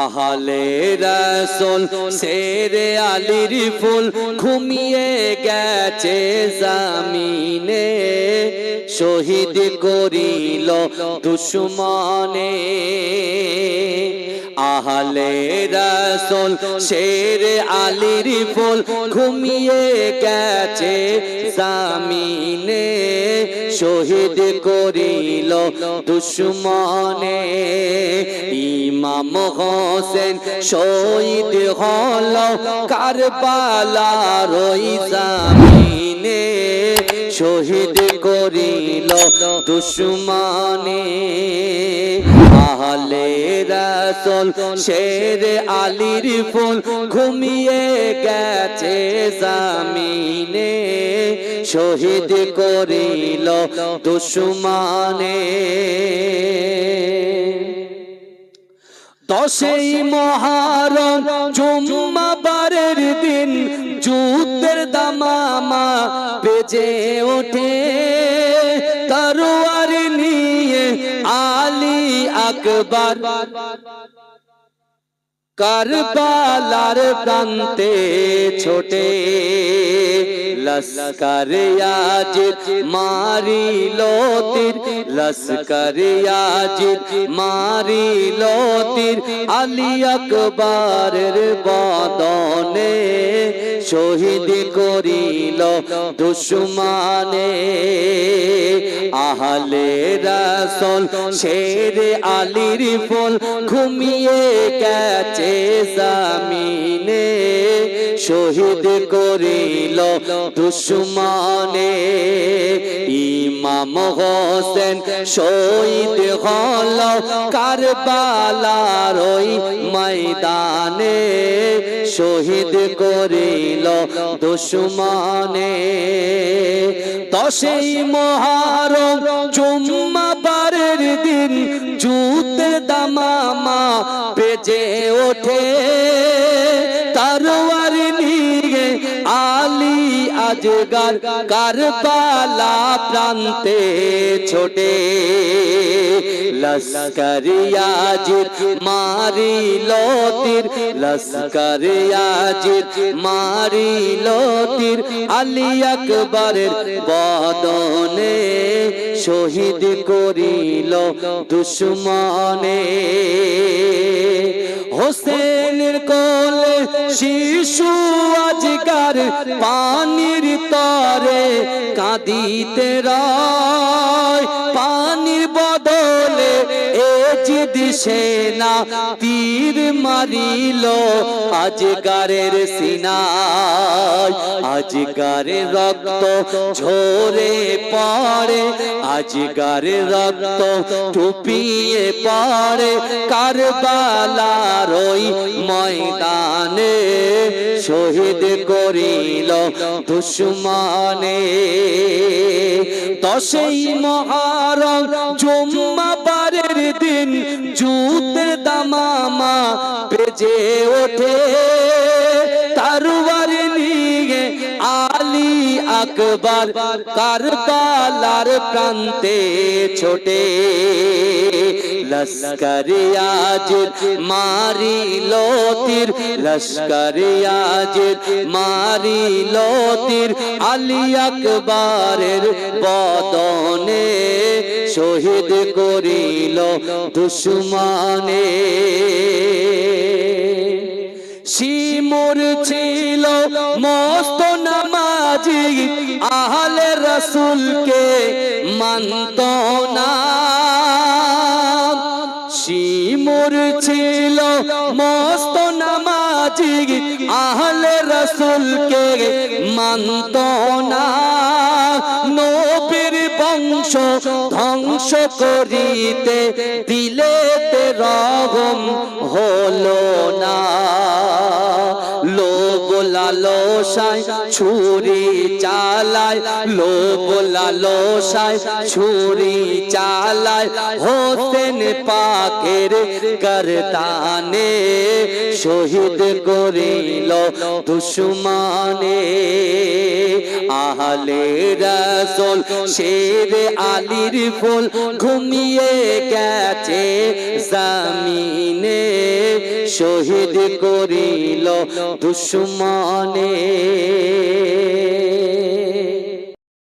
আহলে রাসূল শেরে আলীর ফুল ঘুমিয়ে গেছে জমিনে শহীদ করিল দুশমনে আহলে রাসূল শেরে আলীর ফুল ঘুমিয়ে গেছে জমিনে শহীদ করিল দুশমনে ইমাম হোসেন শহীদ হলো কারবালার ওই জমিনে শহীদ করিল দুশমনে আহলে রাসূল শেরে আলীর ফুল ঘুমিয়ে গেছে জমিনে শহীদ করিল দুশমনে দশই মুহররম জুম্মাবারের দিন যুদ্ধের দামামা বেজে ওঠে তরোয়ার নিয়ে আলী আকবর কারবালার প্রান্তে ছোটে লস্কর ইয়াজিদ মারিল তীর লস্কর ইয়াজিদ মারিল তীর আলী আকবরের বদনে শহীদ করিল দুশমনে আহলে রাসূল শেরে আলীর ফুল ঘুমিয়ে গেছে জমিনে শহীদ করিল দুশমনে ইমাম হোসেন শহীদ হলো কারবালার ওই ময়দানে শহীদ করিল দুশমনে দশই মুহররম জুম্মাবারের দিন যুদ্ধের দামামা বেজে ওঠে তরোয়ার নিয়ে আলী আকবর কারবালা প্রান্তে ছোটে লস্কর ইয়াজিদ মারিল তীর লস্কর ইয়াজিদ মারিল তীর আলী আকবরের বদনে শহীদ করিল দুশমনে হোসেনের কোলে শিশু আজকার পানির তরে কাঁদিতে রয় পানির বদলে এজিদ সেনা তীর মারিল আজগারের সিনায় আজগারের রক্ত ঝরে পড়ে আজগারের রক্ত টুপিয়ে পড়ে কারবালার ওই ময়দানে শহীদ করিল দুশমনে দশই মুহররম জুম্মাবারের দিন যুদ্ধের দামামা বেজে ওঠে তরোয়ার নিয়ে আলী আকবর কারবালার প্রান্তে ছোটে লস্কর ইয়াজিদ মারিল তীর লস্কর ইয়াজিদ মারিল তীর আলী আকবরের বদনে শহীদ করিল দুশমনে শিমুর ছিল মস্ত নামাজি আহলে রাসূলকে মানত না শিমুর ছিল মস্ত নামাজি আহলে রাসূলকে মানত না নবীর বংশ ধ্বংস করিতে দিলেতে রহম হলো না লোভ লালসায় ছুরি চালায় লোভ লালসায় ছুরি চালায় হোসেন পাকের গর্দানে শহীদ করিল দুশমনে আহলে রাসূল শেরে আলীর ফুল ঘুমিয়ে গেছে জমিনে শহীদ করিল দুশমনে